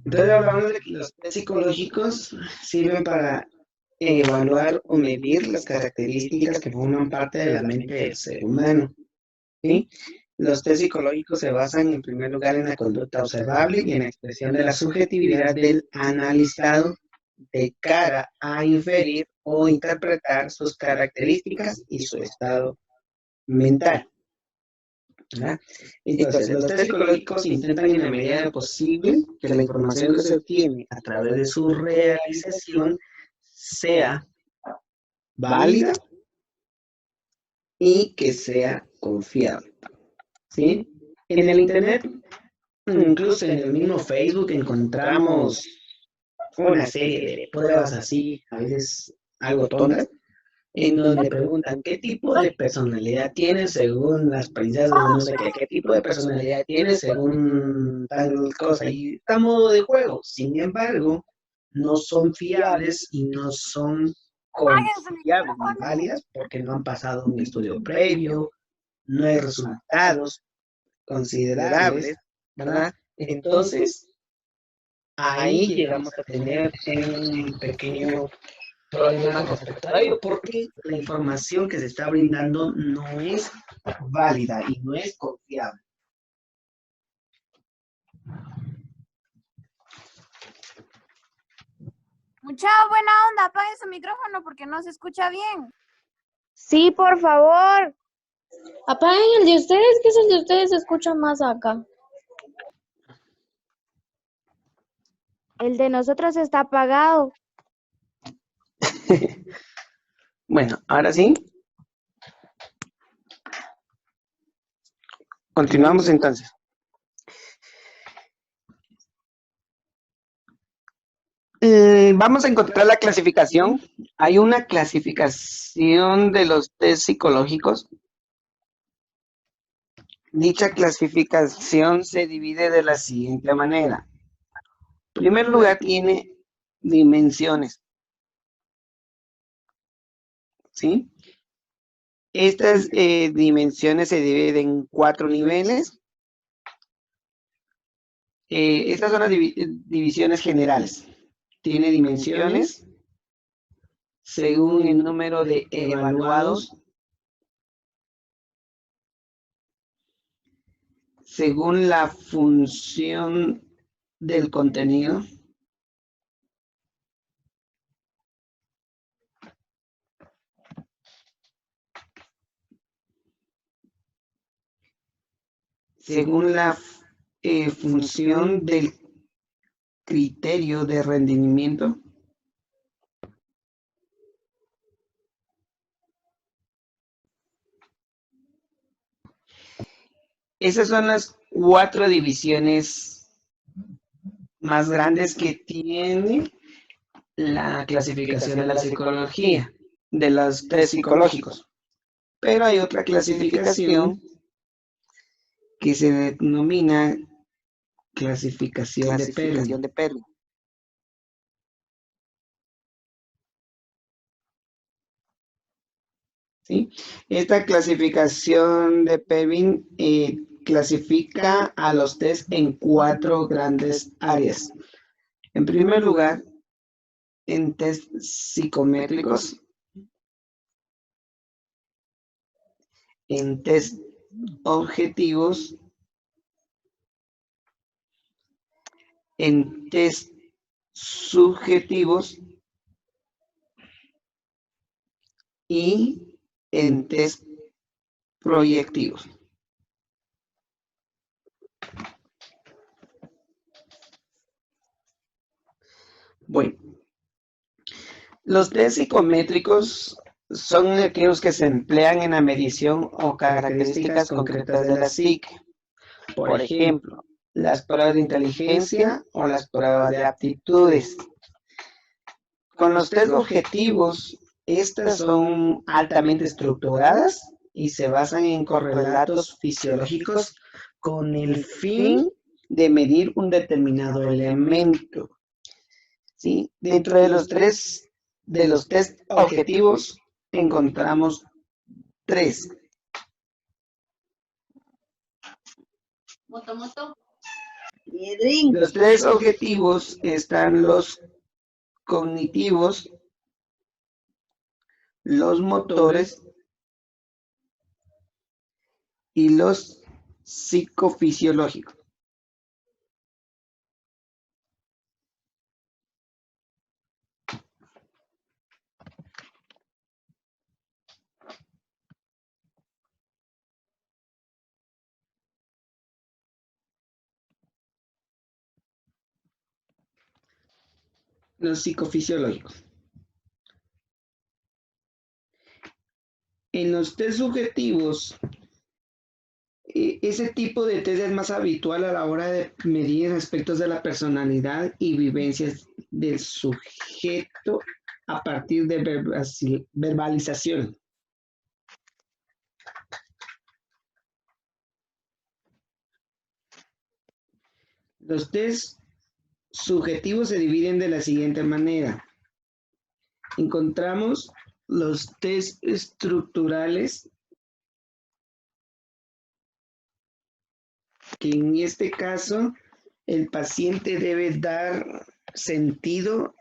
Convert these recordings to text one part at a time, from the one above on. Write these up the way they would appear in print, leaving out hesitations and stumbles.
Entonces hablamos de que los test psicológicos sirven para evaluar o medir las características que forman parte de la mente del ser humano, ¿sí? Los test psicológicos se basan en primer lugar en la conducta observable y en la expresión de la subjetividad del analizado de cara a inferir o interpretar sus características y su estado mental, ¿verdad? Entonces, los test psicológicos intentan en la medida de lo posible que la información que se obtiene a través de su realización sea válida y que sea confiable, ¿sí? En el Internet, incluso en el mismo Facebook, encontramos una serie de pruebas así, a veces algo tontas, en donde preguntan qué tipo de personalidad tienes según las princesas de no sé qué, qué tipo de personalidad tienes según tal cosa, y está a modo de juego. Sin embargo, no son fiables y no son confiables ni válidas porque no han pasado un estudio previo, no hay resultados considerables, ¿verdad? Entonces, ahí llegamos a tener un pequeño problema con respecto a ello, porque la información que se está brindando no es válida y no es confiable. Mucha buena onda, apaguen su micrófono porque no se escucha bien. Sí, por favor. Apaguen el de ustedes, que es el de ustedes, se escucha más acá. El de nosotros está apagado. Bueno, ahora sí. Continuamos entonces. Vamos a encontrar la clasificación. Hay una clasificación de los test psicológicos. Dicha clasificación se divide de la siguiente manera. En primer lugar, tiene dimensiones, ¿sí? Estas dimensiones se dividen en 4 niveles. Estas son las divisiones generales. Tiene dimensiones según el número de evaluados, según la función del contenido, según la función del criterio de rendimiento, esas son las 4 divisiones más grandes que tiene la clasificación de la psicología, de los test psicológicos. Pero hay otra clasificación que se denomina clasificación de Perry. ¿Sí? Esta clasificación de Perry clasifica a los test en 4 grandes áreas. En primer lugar, en test psicométricos, en test objetivos, en test subjetivos y en test proyectivos. Bueno, los test psicométricos son aquellos que se emplean en la medición o características concretas de la psique. Por ejemplo, las pruebas de inteligencia o las pruebas de aptitudes. Con los test objetivos, estas son altamente estructuradas y se basan en correlatos fisiológicos con el fin de medir un determinado elemento. ¿Sí? Dentro de los test objetivos encontramos 3. Los tres objetivos están los cognitivos, los motores y los psicofisiológicos. Los psicofisiológicos. En los test subjetivos, ese tipo de test es más habitual a la hora de medir aspectos de la personalidad y vivencias del sujeto a partir de verbalización. Los test subjetivos se dividen de la siguiente manera. Encontramos los test estructurales, que en este caso el paciente debe dar sentido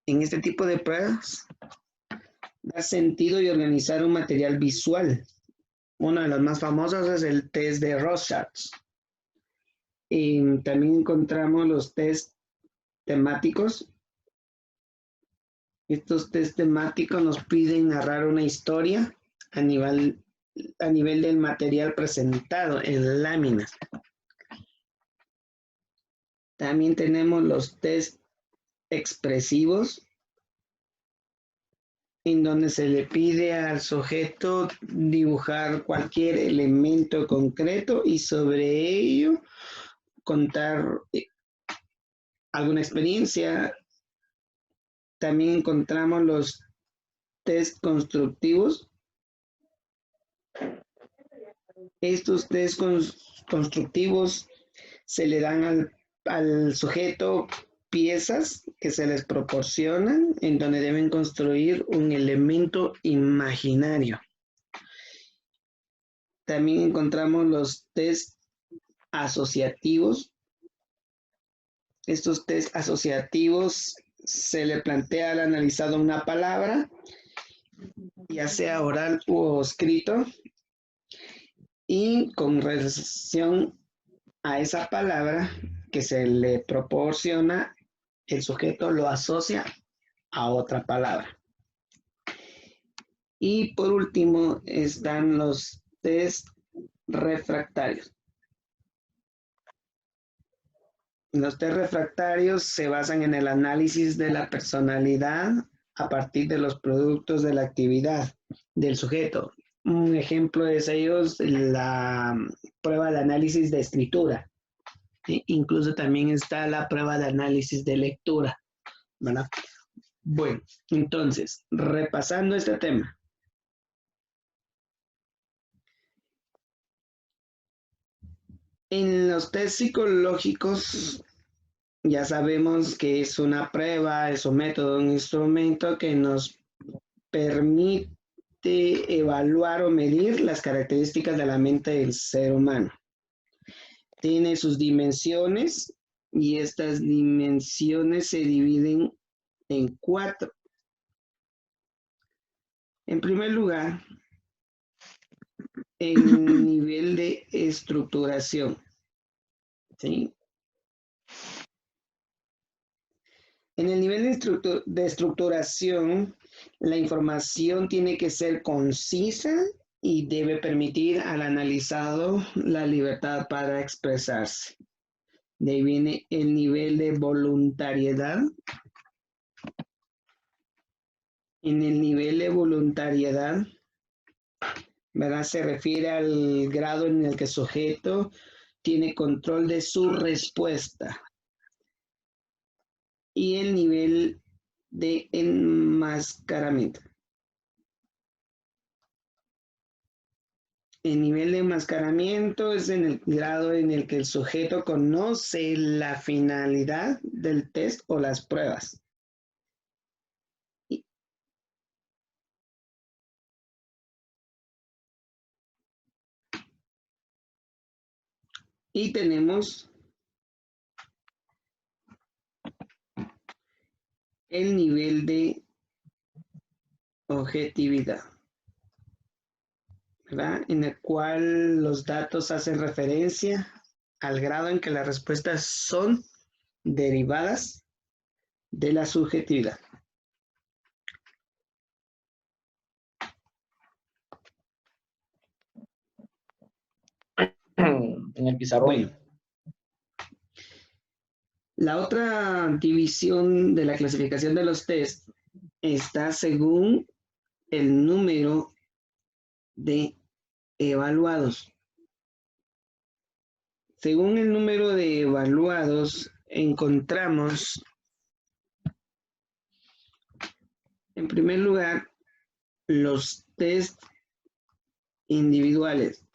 en este tipo de pruebas, dar sentido y organizar un material visual. Uno de los más famosos es el test de Rorschach. También encontramos los test temáticos. Estos test temáticos nos piden narrar una historia a nivel del material presentado en láminas. También tenemos los test expresivos, en donde se le pide al sujeto dibujar cualquier elemento concreto y sobre ello contar alguna experiencia. También encontramos los test constructivos. Estos test constructivos se le dan al sujeto piezas que se les proporcionan en donde deben construir un elemento imaginario. También encontramos los test asociativos. Estos test asociativos se le plantea al analizado una palabra, ya sea oral o escrito, y con relación a esa palabra que se le proporciona, el sujeto lo asocia a otra palabra. Y por último están los test refractarios. Los test refractarios se basan en el análisis de la personalidad a partir de los productos de la actividad del sujeto. Un ejemplo de ellos, la prueba de análisis de escritura. Incluso también está la prueba de análisis de lectura, ¿verdad? Bueno, entonces, repasando este tema. En los test psicológicos ya sabemos que es una prueba, es un método, un instrumento que nos permite evaluar o medir las características de la mente del ser humano. Tiene sus dimensiones y estas dimensiones se dividen en 4. En primer lugar, el nivel de estructuración, ¿sí? En el nivel de estructuración, la información tiene que ser concisa y debe permitir al analizado la libertad para expresarse. De ahí viene el nivel de voluntariedad. En el nivel de voluntariedad, ¿verdad? Se refiere al grado en el que el sujeto tiene control de su respuesta. Y el nivel de enmascaramiento. El nivel de enmascaramiento es en el grado en el que el sujeto conoce la finalidad del test o las pruebas. Y tenemos el nivel de objetividad, ¿verdad? En el cual los datos hacen referencia al grado en que las respuestas son derivadas de la subjetividad. En el pizarrón. Bueno, la otra división de la clasificación de los test está según el número de evaluados. Según el número de evaluados, encontramos, en primer lugar, los test individuales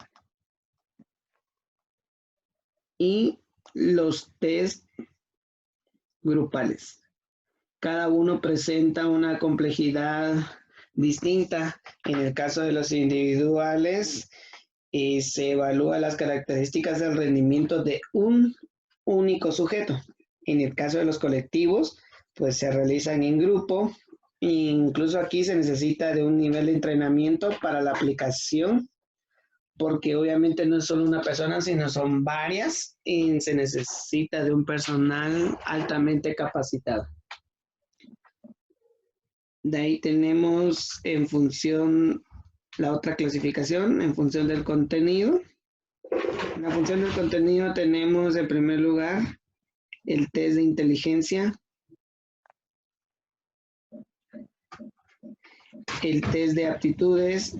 y los test grupales. Cada uno presenta una complejidad distinta. En el caso de los individuales, se evalúa las características del rendimiento de un único sujeto. En el caso de los colectivos, pues se realizan en grupo. E incluso aquí se necesita de un nivel de entrenamiento para la aplicación, porque obviamente no es solo una persona, sino son varias y se necesita de un personal altamente capacitado. De ahí tenemos en función la otra clasificación, en función del contenido. En la función del contenido tenemos en primer lugar el test de inteligencia, el test de aptitudes,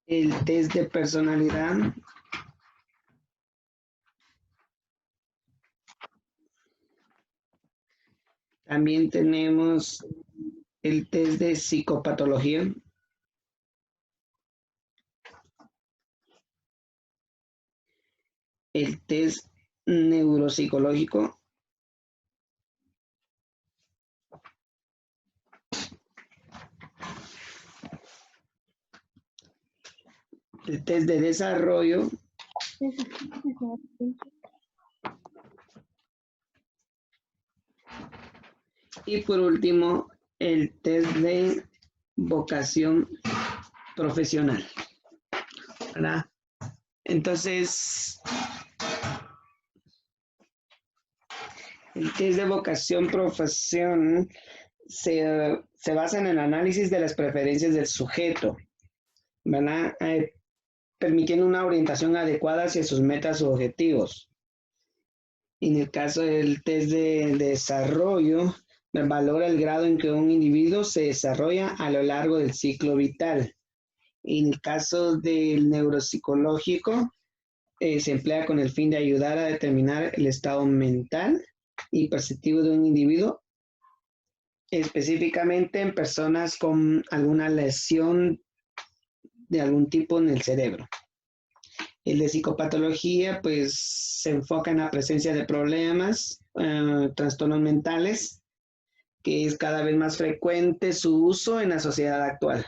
el test de personalidad, también tenemos el test de psicopatología, el test neuropsicológico, el test de desarrollo, y por último, el test de vocación profesional, ¿verdad? Entonces, el test de vocación profesión se basa en el análisis de las preferencias del sujeto, ¿verdad? Permitiendo una orientación adecuada hacia sus metas o objetivos. En el caso del test de desarrollo, valora el grado en que un individuo se desarrolla a lo largo del ciclo vital. En el caso del neuropsicológico, se emplea con el fin de ayudar a determinar el estado mental y perceptivo de un individuo, específicamente en personas con alguna lesión de algún tipo en el cerebro. El de psicopatología, pues, se enfoca en la presencia de problemas, trastornos mentales, que es cada vez más frecuente su uso en la sociedad actual.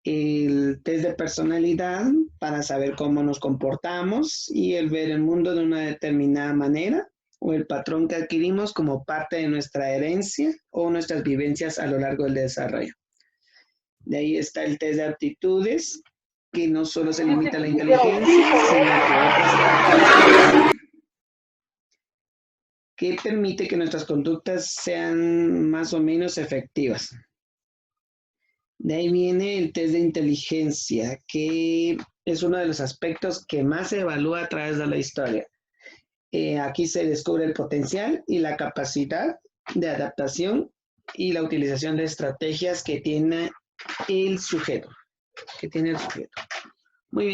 El test de personalidad, para saber cómo nos comportamos y el ver el mundo de una determinada manera, o el patrón que adquirimos como parte de nuestra herencia o nuestras vivencias a lo largo del desarrollo. De ahí está el test de aptitudes, que no solo se limita a la inteligencia, sino que que permite que nuestras conductas sean más o menos efectivas. De ahí viene el test de inteligencia, que es uno de los aspectos que más se evalúa a través de la historia. Aquí se descubre el potencial y la capacidad de adaptación y la utilización de estrategias que tiene el sujeto. Muy bien.